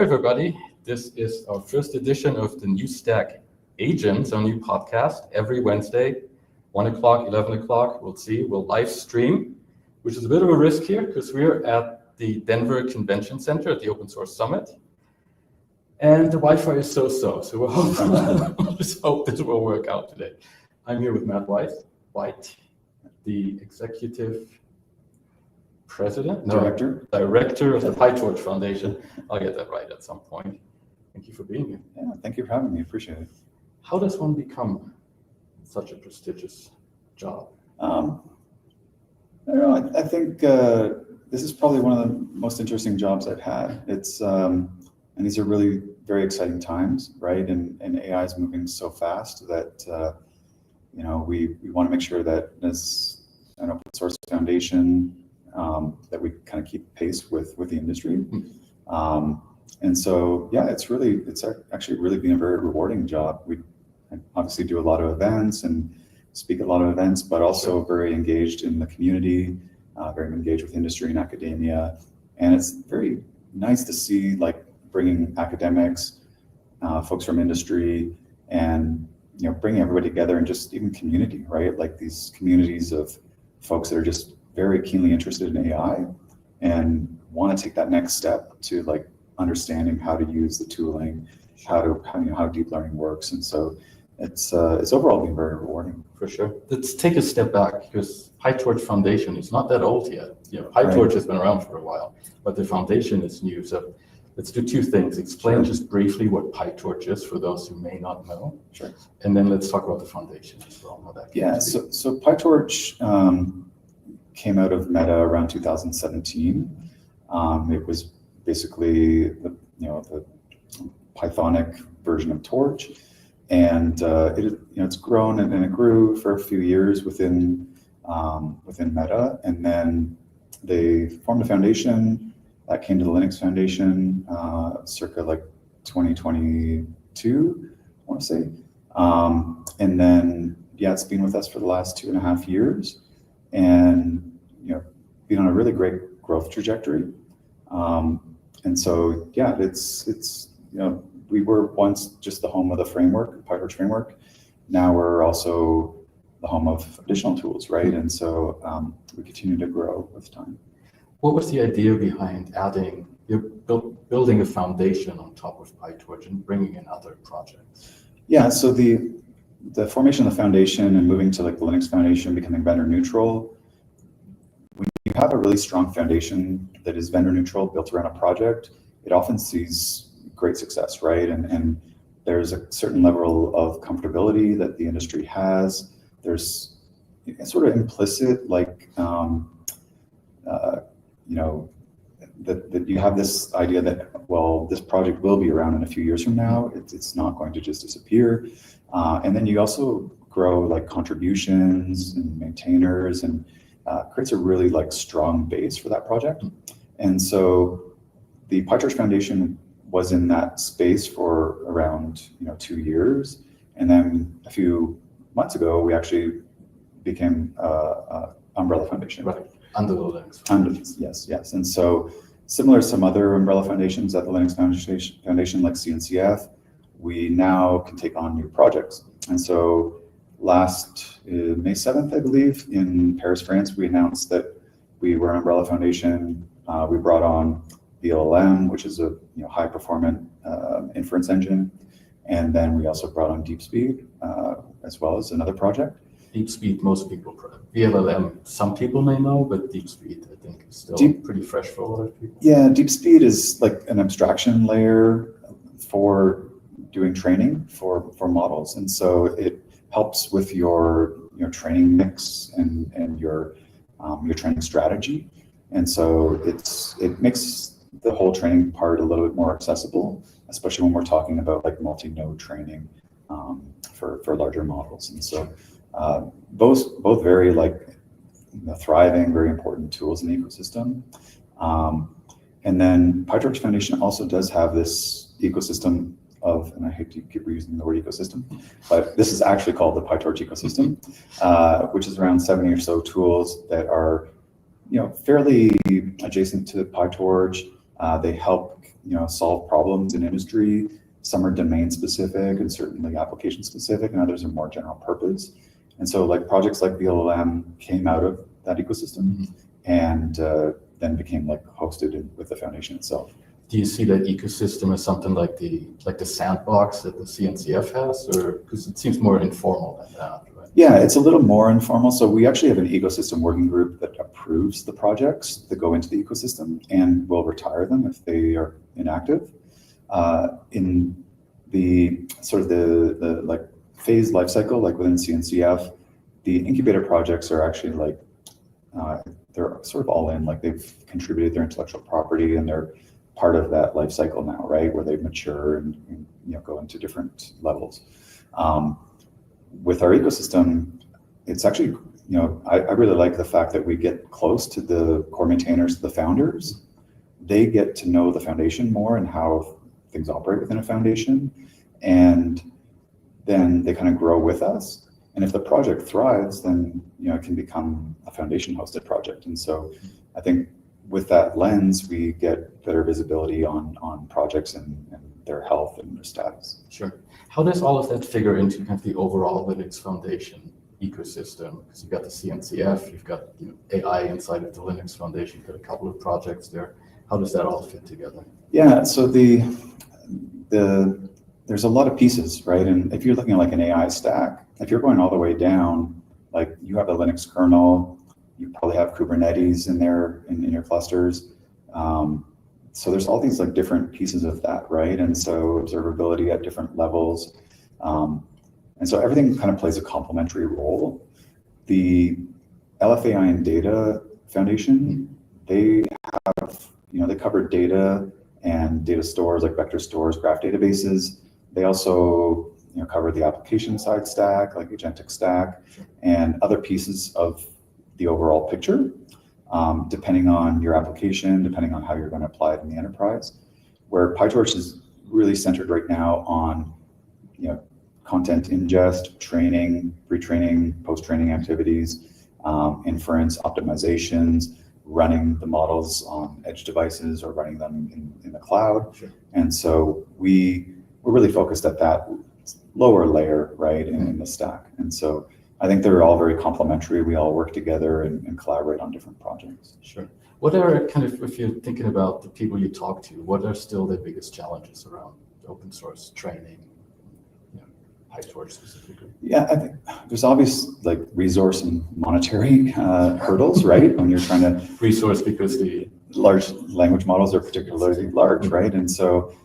everybody. This is our first edition of the New Stack Agents, our new podcast. Every Wednesday, 1 o'clock, 11 o'clock, we'll live stream, which is a bit of a risk here because we're at the Denver Convention Center at the Open Source Summit. And the Wi-Fi is so-so, so we'll just hope this will work out today. I'm here with Matt White, the executive director of the PyTorch Foundation. I'll get that right at some point. Thank you for being here. Yeah, thank you for having me. Appreciate it. How does one become such a prestigious job? I don't know. I think this is probably one of the most interesting jobs I've had. It's and these are really very exciting times, right? And AI is moving so fast that we want to make sure that as an open source foundation that we kind of keep pace with the industry. And so, yeah, it's actually really been a very rewarding job. We obviously do a lot of events and speak at a lot of events, but also very engaged in the community, very engaged with industry and academia. And it's very nice to see like bringing academics, folks from industry, and bringing everybody together and just even community, right? Like these communities of folks that are just very keenly interested in AI and want to take that next step to like understanding how to use the tooling, how deep learning works. And so it's overall been very rewarding. For sure. Let's take a step back because PyTorch Foundation is not that old yet. PyTorch has been around for a while, but the foundation is new. So let's do two things. Explain just briefly what PyTorch is for those who may not know. Sure. And then let's talk about the foundation as well. So PyTorch came out of Meta around 2017. It was basically the Pythonic version of Torch, and it's grown and it grew for a few years within Meta, and then they formed a foundation that came to the Linux Foundation circa like 2022, I want to say, and then it's been with us for the last 2.5 years, and been on a really great growth trajectory. And so, it's we were once just the home of the framework, PyTorch framework. Now we're also the home of additional tools, right? And so we continue to grow with time. What was the idea behind building a foundation on top of PyTorch and bringing in other projects? Yeah, so the formation of the foundation and moving to like the Linux Foundation, becoming vendor neutral. When you have a really strong foundation that is vendor neutral, built around a project, it often sees great success, right? And there's a certain level of comfortability that the industry has. There's sort of implicit, like, that you have this idea that, well, this project will be around in a few years from now. It's not going to just disappear. And then you also grow like contributions and maintainers, and creates a really like strong base for that project. And so the PyTorch Foundation was in that space for around 2 years, and then a few months ago we actually became umbrella foundation. Right. Under the Linux. Yes. And so similar to some other umbrella foundations at the Linux Foundation like CNCF, we now can take on new projects. And so last May 7th, I believe, in Paris, France, we announced that we were an umbrella foundation. We brought on vLLM, which is a high performant inference engine. And then we also brought on DeepSpeed as well as another project. DeepSpeed, most people, vLLM, some people may know, but DeepSpeed, I think, is still pretty fresh for a lot of people. Yeah, DeepSpeed is like an abstraction layer for doing training for models. And so it helps with your training mix and your training strategy. And so it makes the whole training part a little bit more accessible, especially when we're talking about like multi-node training for larger models. And so both very like thriving, very important tools in the ecosystem. And then PyTorch Foundation also does have this ecosystem of, and I hate to keep reusing the word ecosystem, but this is actually called the PyTorch ecosystem, which is around 70 or so tools that are, fairly adjacent to PyTorch. They help solve problems in industry. Some are domain specific and certainly application specific, and others are more general purpose. And so like projects like vLLM came out of that ecosystem and then became like hosted with the foundation itself. Do you see that ecosystem as something like the sandbox that the CNCF has, or because it seems more informal than that, right? Yeah, it's a little more informal. So we actually have an ecosystem working group that approves the projects that go into the ecosystem and will retire them if they are inactive. In the sort of the like phase life cycle, like within CNCF, the incubator projects are actually like they're sort of all in, like they've contributed their intellectual property and they're part of that life cycle now, right, where they mature and go into different levels. With our ecosystem, it's actually I really like the fact that we get close to the core maintainers, the founders. They get to know the foundation more and how things operate within a foundation, and then they kind of grow with us. And if the project thrives, then it can become a foundation hosted project. And so I think with that lens, we get better visibility on projects and their health and their status. Sure. How does all of that figure into kind of the overall Linux Foundation ecosystem? Because you've got the CNCF, you've got AI inside of the Linux Foundation, you've got a couple of projects there. How does that all fit together? Yeah, so there's a lot of pieces, right? And if you're looking at like an AI stack, if you're going all the way down, like you have a Linux kernel, you probably have Kubernetes in there in your clusters. So there's all these like different pieces of that, right? And so observability at different levels. And so everything kind of plays a complementary role. The LFAI and Data Foundation, they have, they cover data and data stores like vector stores, graph databases. They also cover the application side stack, like agentic stack, and other pieces of the overall picture, depending on your application, depending on how you're going to apply it in the enterprise. Where PyTorch is really centered right now on content ingest, training, pre-training, post-training activities, inference, optimizations, running the models on edge devices or running them in the cloud. Sure. And so we're really focused at that lower layer, right, in the stack. And so I think they're all very complementary. We all work together and collaborate on different projects. Sure. What are kind of, if you're thinking about the people you talk to, what are still the biggest challenges around open source training, PyTorch specifically? Yeah, I think there's obvious like resource and monetary hurdles, right? When you're trying to resource, because the large language models are particularly large, right? And so,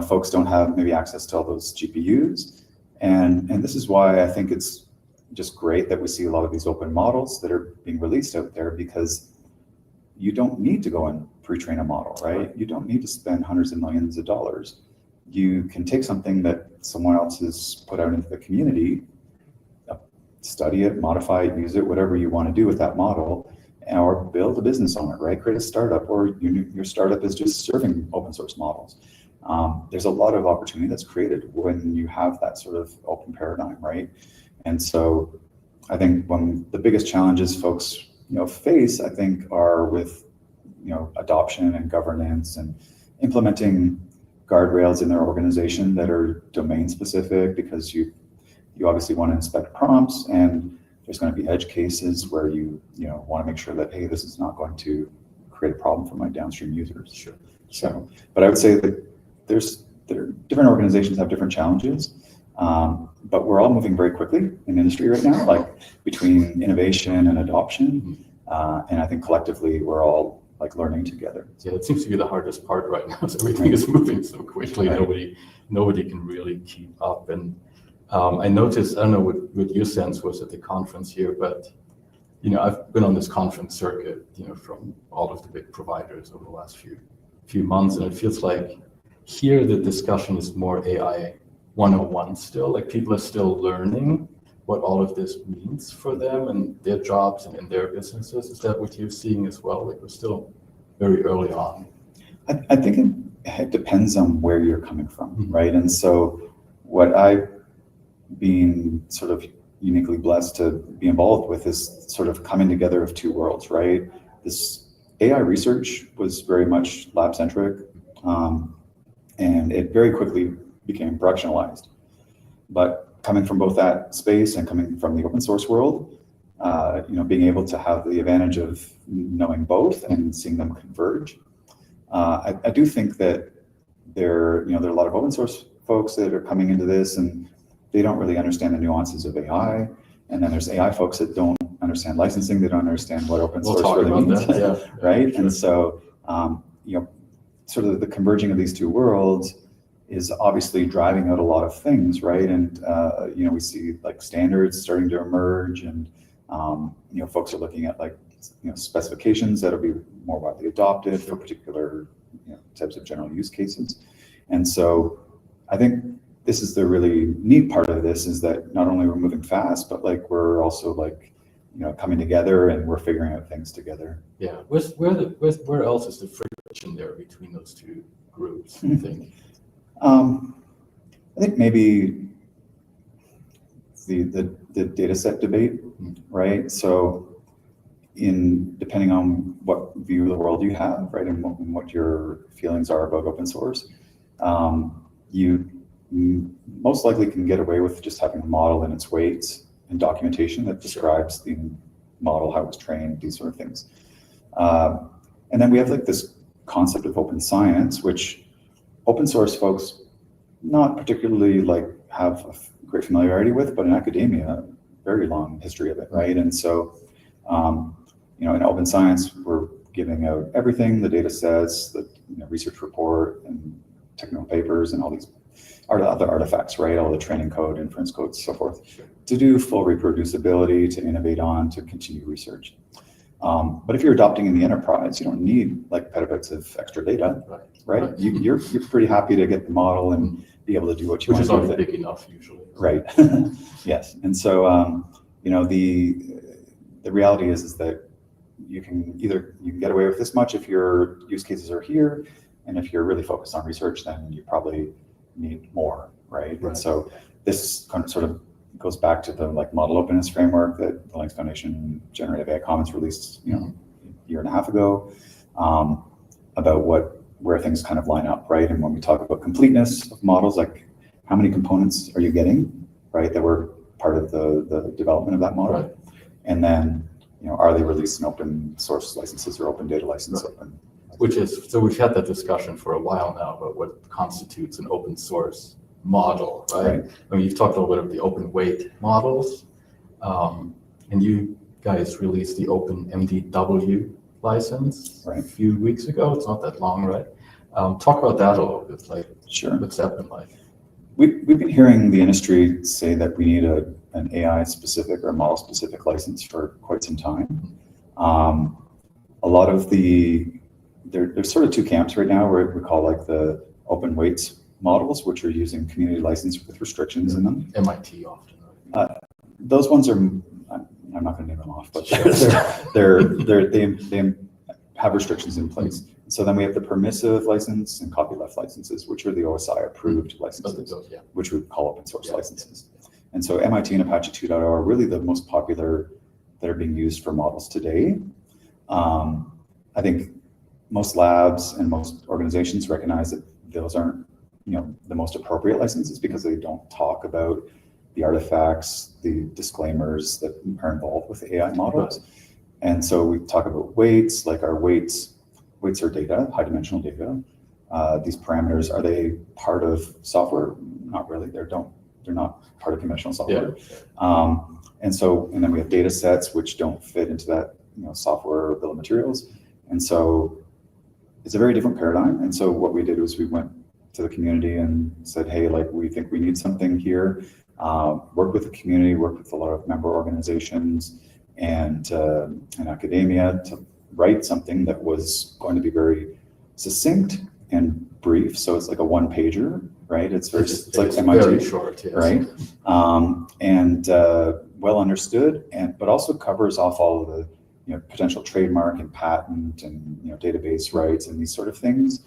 folks don't have maybe access to all those GPUs. And this is why I think it's just great that we see a lot of these open models that are being released out there, because you don't need to go and pre-train a model, right? You don't need to spend hundreds of millions of dollars. You can take something that someone else has put out into the community, study it, modify it, use it, whatever you want to do with that model, or build a business on it, right? Create a startup, or your startup is just serving open source models. There's a lot of opportunity that's created when you have that sort of open paradigm, right? And so I think one of the biggest challenges folks face, I think, are with adoption and governance and implementing guardrails in their organization that are domain specific, because you obviously want to inspect prompts, and there's going to be edge cases where you want to make sure that, hey, this is not going to create a problem for my downstream users. Sure. So, but I would say that different organizations have different challenges, but we're all moving very quickly in industry right now, like between innovation and adoption, and I think collectively we're all like learning together. Yeah, it seems to be the hardest part right now. So everything is moving so quickly. Right. Nobody can really keep up. And I noticed, I don't know what your sense was at the conference here, but I've been on this conference circuit, from all of the big providers over the last few months, and it feels like here the discussion is more AI 101 still. Like people are still learning what all of this means for them and their jobs and in their businesses. Is that what you're seeing as well? Like we're still very early on. I think it depends on where you're coming from, right? And so what I've been sort of uniquely blessed to be involved with is sort of coming together of two worlds, right? This AI research was very much lab-centric, and it very quickly became productionalized. But coming from both that space and coming from the open source world, being able to have the advantage of knowing both and seeing them converge, I do think that there are a lot of open source folks that are coming into this and they don't really understand the nuances of AI. And then there's AI folks that don't understand licensing, they don't understand what open source really means, right? Sure. And so, sort of the converging of these two worlds is obviously driving out a lot of things, right? And we see like standards starting to emerge, and folks are looking at like specifications that'll be more widely adopted for particular types of general use cases. And so I think this is the really neat part of this, is that not only we're moving fast, but like we're also like coming together and we're figuring out things together. Yeah, where else is the friction there between those two groups, you think? I think maybe the data set debate, right? So depending on what view of the world you have, right, and what your feelings are about open source, you most likely can get away with just having a model and its weights and documentation that describes the model, how it was trained, these sort of things. And then we have like this concept of open science, which open source folks not particularly like have a great familiarity with, but in academia, very long history of it, right? And so, in open science, we're giving out everything, the data sets, the research report and technical papers and all these other artifacts, right? All the training code, inference code, so forth, to do full reproducibility, to innovate on, to continue research. But if you're adopting in the enterprise, you don't need like petabytes of extra data, right? You're pretty happy to get the model and be able to do what you want to do with it. Which is already big enough usually. Right. Yes. And so, the reality is that you can get away with this much if your use cases are here, and if you're really focused on research, then you probably need more, right? And so this kind of sort of goes back to the like model openness framework that the Linux Foundation Generative AI Commons released, a year and a half ago, about where things kind of line up, right? And when we talk about completeness of models, like how many components are you getting, right, that were part of the development of that model? Right. And then, are they released in open source licenses or open data license? Right. So we've had that discussion for a while now about what constitutes an open source model, right? I mean, you've talked a little bit of the open weight models, and you guys released the Open MDW license a few weeks ago. It's not that long, right? Talk about that a little bit. Like, sure. What's that been like? We've been hearing the industry say that we need an AI specific or model specific license for quite some time. A lot of there's sort of two camps right now, where we call like the open weights models, which are using community license with restrictions in them. MIT often. Those ones are, I'm not going to name them off, but they have restrictions in place. So then we have the permissive license and copyleft licenses, which are the OSI approved licenses, which we call open source licenses. And so MIT and Apache 2.0 are really the most popular that are being used for models today. I think most labs and most organizations recognize that those aren't, the most appropriate licenses, because they don't talk about the artifacts, the disclaimers that are involved with the AI models. Right. And so we talk about weights, like our weights are data, high dimensional data. These parameters, are they part of software? Not really. They're not part of conventional software. Yeah. And then we have data sets which don't fit into that, software bill of materials. And so it's a very different paradigm. And so what we did was we went to the community and said, hey, like, we think we need something here. Work with the community, work with a lot of member organizations and academia to write something that was going to be very succinct and brief. So it's like a one pager, right? It's like MIT, very short, yes. Right? And well understood, but also covers off all of the potential trademark and patent and database rights and these sort of things,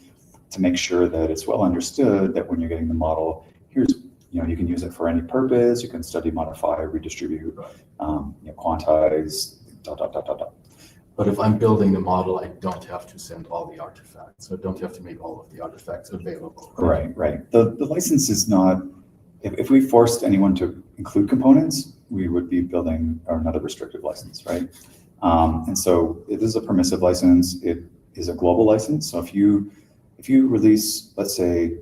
to make sure that it's well understood that when you're getting the model, here's you can use it for any purpose. You can study, modify, redistribute, quantize, ... But if I'm building the model, I don't have to send all the artifacts. So I don't have to make all of the artifacts available. Right. The license is not, if we forced anyone to include components, we would be building another restrictive license, right? And so it is a permissive license. It is a global license. So if you release, let's say,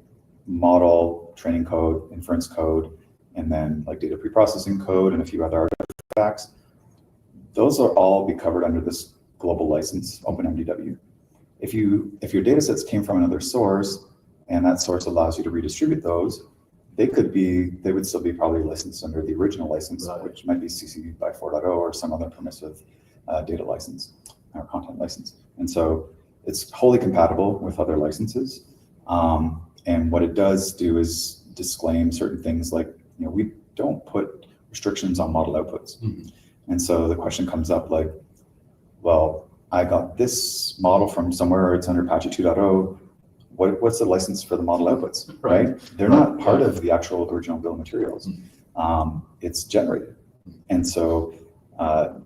model training code, inference code, and then like data preprocessing code and a few other artifacts, those will all be covered under this global license, Open MDW. If your data sets came from another source and that source allows you to redistribute those, they would still be probably licensed under the original license, right, which might be CC by 4.0 or some other permissive data license or content license. And so it's wholly compatible with other licenses. And what it does do is disclaim certain things like, we don't put restrictions on model outputs. Mm-hmm. And so the question comes up like, well, I got this model from somewhere, it's under Apache 2.0. What's the license for the model outputs, right? They're not part of the actual original bill of materials. It's generated. And so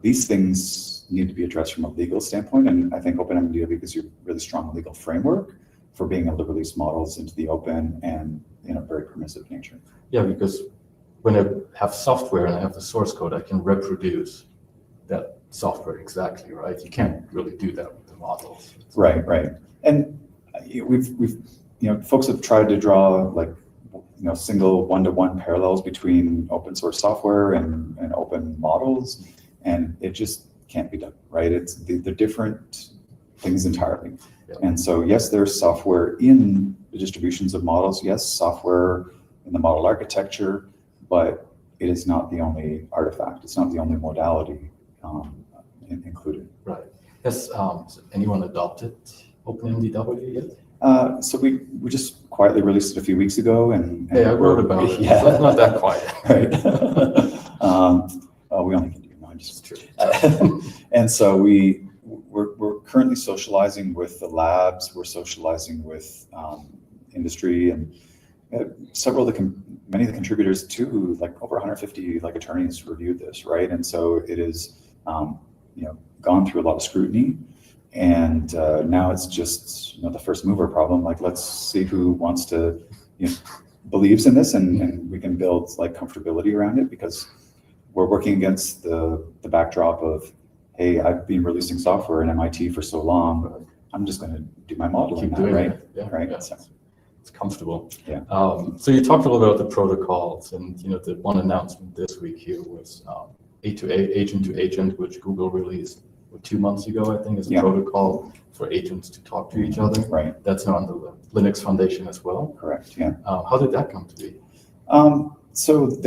these things need to be addressed from a legal standpoint. And I think Open MDW gives you a really strong legal framework for being able to release models into the open and in a very permissive nature. Yeah, because when I have software and I have the source code, I can reproduce that software exactly, right? You can't really do that with the models. Right. And we've folks have tried to draw like single one-to-one parallels between open source software and open models, and it just can't be done, right? They're different things entirely. Yeah. And so yes, there's software in the distributions of models, yes, software in the model architecture, but it is not the only artifact. It's not the only modality included. Right. Has anyone adopted Open MDW yet? So we just quietly released it a few weeks ago, and I wrote about it. Yeah. So it's not that quiet. Right. We only can do just true. And so we're currently socializing with the labs. We're socializing with industry, and many of the contributors too, like over 150 like attorneys reviewed this, right? And so it is gone through a lot of scrutiny, and now it's just the first mover problem. Like, let's see who wants to believes in this, and we can build like comfortability around it, because we're working against the backdrop of, hey, I've been releasing software in MIT for so long, I'm just going to do my modeling now, right? Yeah, right. Yeah. So, it's comfortable. Yeah. So you talked a little bit about the protocols, and the one announcement this week here was A2A, agent to agent, which Google released 2 months ago, I think, is a protocol for agents to talk to each other. Right. That's now on the Linux Foundation as well. Correct. Yeah. How did that come to be? So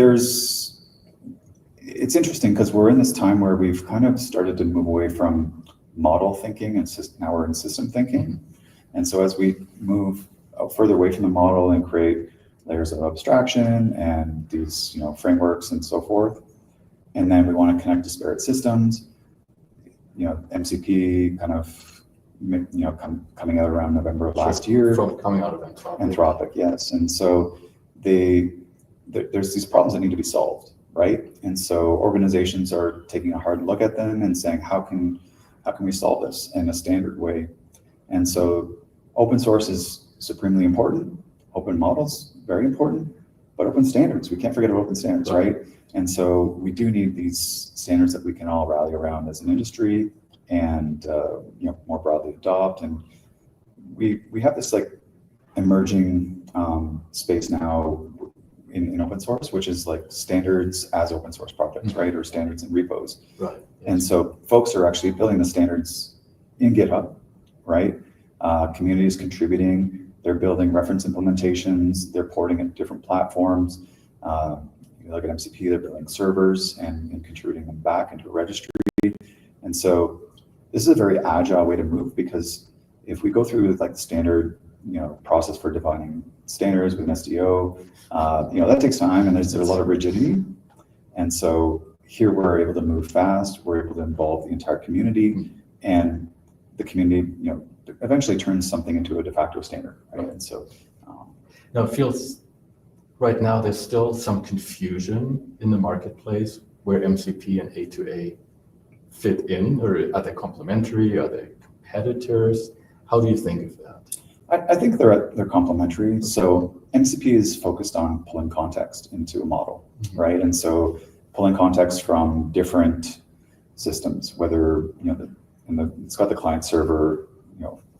it's interesting because we're in this time where we've kind of started to move away from model thinking, and now we're in system thinking. Mm-hmm. And so as we move further away from the model and create layers of abstraction and these frameworks and so forth, and then we want to connect disparate systems, MCP kind of coming out around November of last year. From coming out of Anthropic. Anthropic, yes. And so there's these problems that need to be solved, right? And so organizations are taking a hard look at them and saying, how can we solve this in a standard way? And so open source is supremely important. Open models, very important. But open standards, we can't forget about open standards, right? And so we do need these standards that we can all rally around as an industry and more broadly adopt. And we have this like emerging space now in open source, which is like standards as open source projects, right? Or standards in repos. Right. And so folks are actually building the standards in GitHub, right? Community is contributing, they're building reference implementations, they're porting it to different platforms. You look at MCP, they're building servers and contributing them back into a registry. And so this is a very agile way to move, because if we go through like the standard process for defining standards with an SDO, that takes time, and there's a lot of rigidity. And so here we're able to move fast, we're able to involve the entire community, and the community eventually turns something into a de facto standard, right? And so now it feels right now there's still some confusion in the marketplace where MCP and A2A fit in, or are they complementary? Are they competitors? How do you think of that? I think they're complementary. So MCP is focused on pulling context into a model, right? And so pulling context from different systems, whether it's got the client server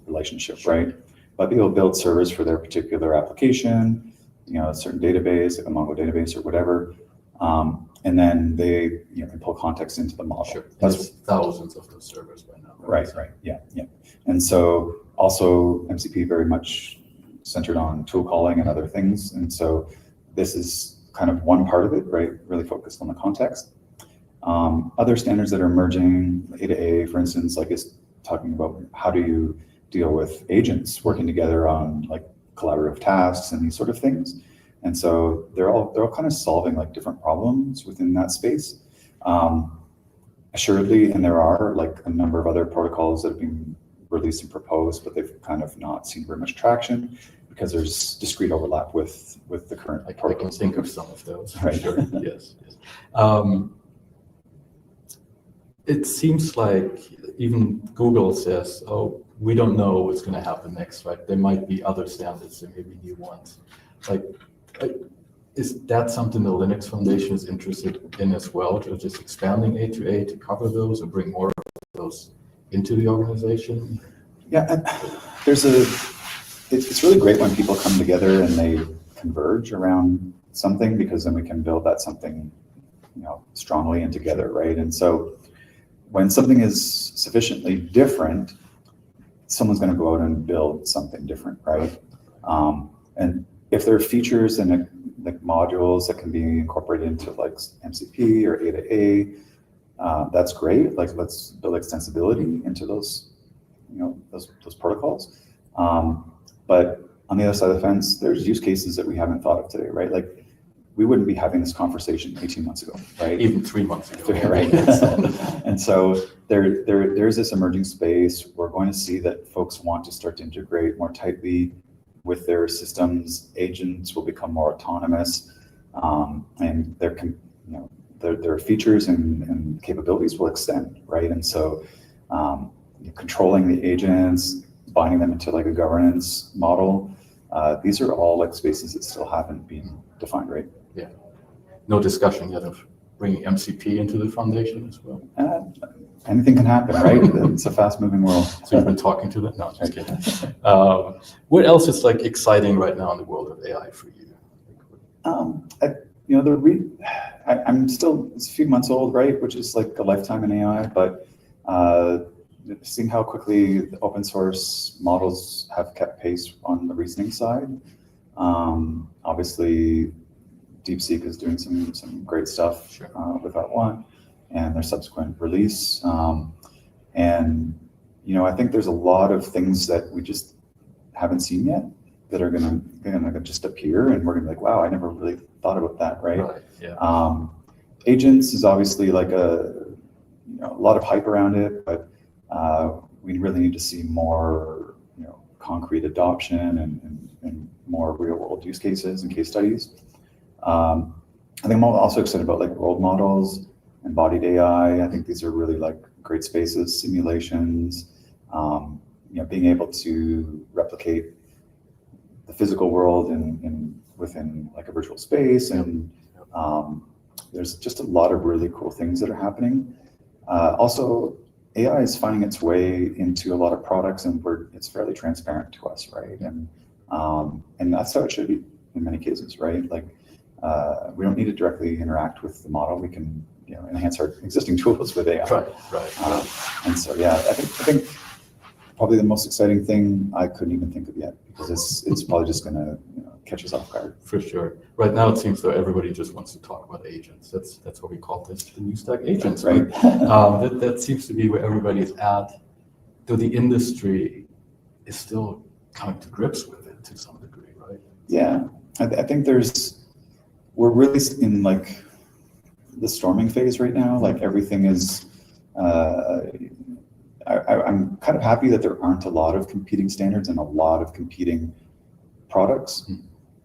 relationship, right? But people build servers for their particular application, a certain database, like a Mongo database or whatever, and then they can pull context into the model. Sure. There's thousands of those servers by now. Right. Yeah. And so also MCP very much centered on tool calling and other things. And so this is kind of one part of it, right? Really focused on the context. Other standards that are emerging, A to A, for instance, like is talking about how do you deal with agents working together on like collaborative tasks and these sort of things. And so they're all kind of solving like different problems within that space. Assuredly, and there are like a number of other protocols that have been released and proposed, but they've kind of not seen very much traction because there's discrete overlap with the current protocols. I can think of some of those. Right. Sure. Yes. It seems like even Google says, "Oh, we don't know what's going to happen next." Right? There might be other standards, there may be new ones. Is that something the Linux Foundation is interested in as well, to just expanding A to A to cover those or bring more of those into the organization? Yeah, it's really great when people come together and they converge around something, because then we can build that something, strongly and together, right? And so when something is sufficiently different, someone's going to go out and build something different, right? And if there are features and like modules that can be incorporated into like MCP or A to A, that's great. Like let's build extensibility into those, those protocols. But on the other side of the fence, there's use cases that we haven't thought of today, right? Like we wouldn't be having this conversation 18 months ago, right? Even 3 months ago. Right. And so there's this emerging space. We're going to see that folks want to start to integrate more tightly with their systems. Agents will become more autonomous, and their features and capabilities will extend, right? And so controlling the agents, binding them into like a governance model, these are all like spaces that still haven't been defined, right? Yeah. No discussion yet of bringing MCP into the foundation as well? Anything can happen, right? It's a fast-moving world. So you've been talking to them? No, just kidding. What else is like exciting right now in the world of AI for you? I'm still, it's a few months old, right? Which is like a lifetime in AI, but seeing how quickly the open source models have kept pace on the reasoning side. Obviously, DeepSeek is doing some great stuff. Sure. With that one and their subsequent release. And I think there's a lot of things that we just haven't seen yet that are gonna just appear, and we're gonna be like, wow, I never really thought about that, right? Right. Yeah. Agents is obviously like a lot of hype around it, but we really need to see more concrete adoption and more real world use cases and case studies. I think I'm also excited about like world models, embodied AI. I think these are really like great spaces, simulations, being able to replicate the physical world within like a virtual space. And there's just a lot of really cool things that are happening. Also, AI is finding its way into a lot of products, and it's fairly transparent to us, right? And that's how it should be in many cases, right? Like we don't need to directly interact with the model. We can enhance our existing tools with AI. Right. And so I think probably the most exciting thing I couldn't even think of yet, because it's probably just going to catch us off guard. For sure. Right now, it seems though everybody just wants to talk about agents. That's what we call this, the new stack agents, right? That seems to be where everybody is at, though the industry is still coming to grips with it to some degree, right? Yeah, I think we're really in like the storming phase right now. Like everything is, I'm kind of happy that there aren't a lot of competing standards and a lot of competing products,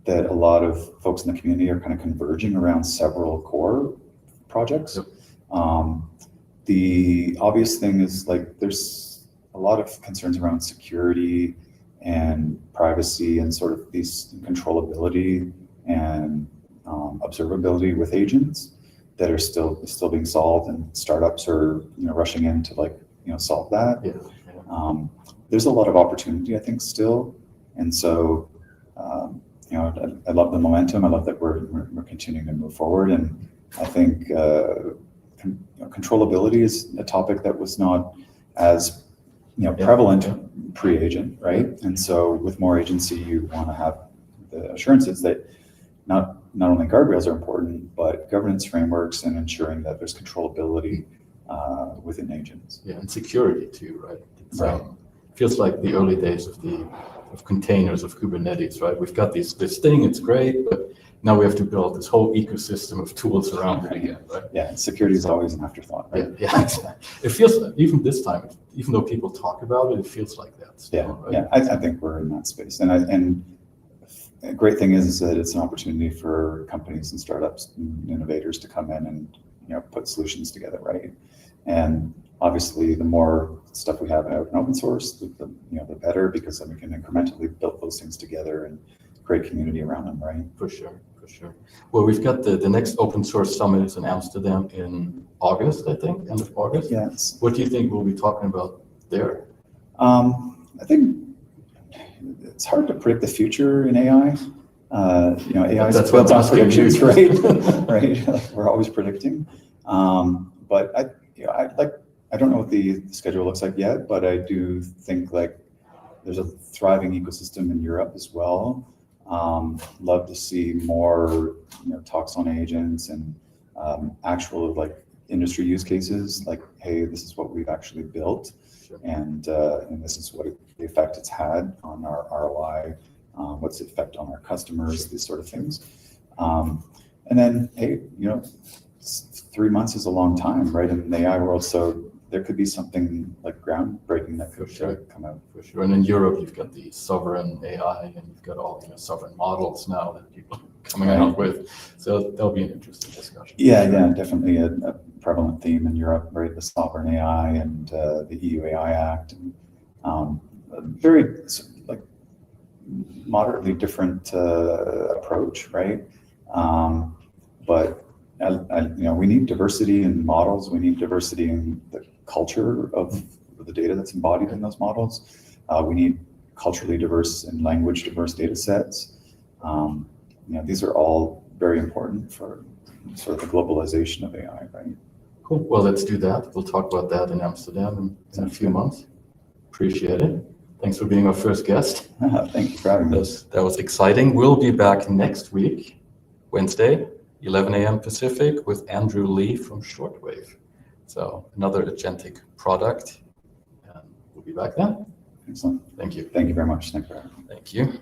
that a lot of folks in the community are kind of converging around several core projects. Yep. the obvious thing is like there's a lot of concerns around security and privacy and sort of these controllability and observability with agents that are still being solved, and startups are rushing in to like solve that. There's a lot of opportunity, I think, still, and so I love the momentum. I love that we're continuing to move forward, and I think controllability is a topic that was not as prevalent pre-agent, right? And so with more agency, you want to have the assurances that not only guardrails are important, but governance frameworks and ensuring that there's controllability within agents. Yeah, and security too, right? It's, right. Feels like the early days of containers, of Kubernetes, right? We've got this thing, it's great, but now we have to build this whole ecosystem of tools around it again, right? Yeah, and security is always an afterthought, right? Yeah, exactly. It feels like, even this time, even though people talk about it, it feels like that still, right? Yeah, I think we're in that space, and a great thing is that it's an opportunity for companies and startups and innovators to come in and put solutions together, right? And obviously, the more stuff we have out in open source, the better, because then we can incrementally build those things together and create community around them, right? For sure. Well, we've got the next open source summit is in Amsterdam in August, I think, end of August. Yes. What do you think we'll be talking about there? I think it's hard to predict the future in AI. AI is built on predictions, right? Right. Like we're always predicting. But I don't know what the schedule looks like yet, but I do think like there's a thriving ecosystem in Europe as well. Love to see more talks on agents and actual like industry use cases, like, hey, this is what we've actually built. Sure. And this is what the effect it's had on our ROI, what's the effect on our customers, these sort of things. And then, hey, 3 months is a long time, right, in the AI world. So there could be something like groundbreaking that could come out. For sure. And in Europe, you've got the sovereign AI, and you've got all sovereign models now that people are coming out with. So that'll be an interesting discussion. Yeah, definitely a prevalent theme in Europe, right? The sovereign AI and the EU AI Act, and very like moderately different approach, right? But we need diversity in models. We need diversity in the culture of the data that's embodied in those models. We need culturally diverse and language diverse data sets. These are all very important for sort of the globalization of AI, right? Cool. Well, let's do that. We'll talk about that in Amsterdam in a few months. Appreciate it. Thanks for being our first guest. Thank you for having me. That was exciting. We'll be back next week, Wednesday, 11 a.m. Pacific, with Andrew Lee from Shortwave. So another agentic product. And we'll be back then. Excellent. Thank you. Thank you very much. Thank you. Thank you.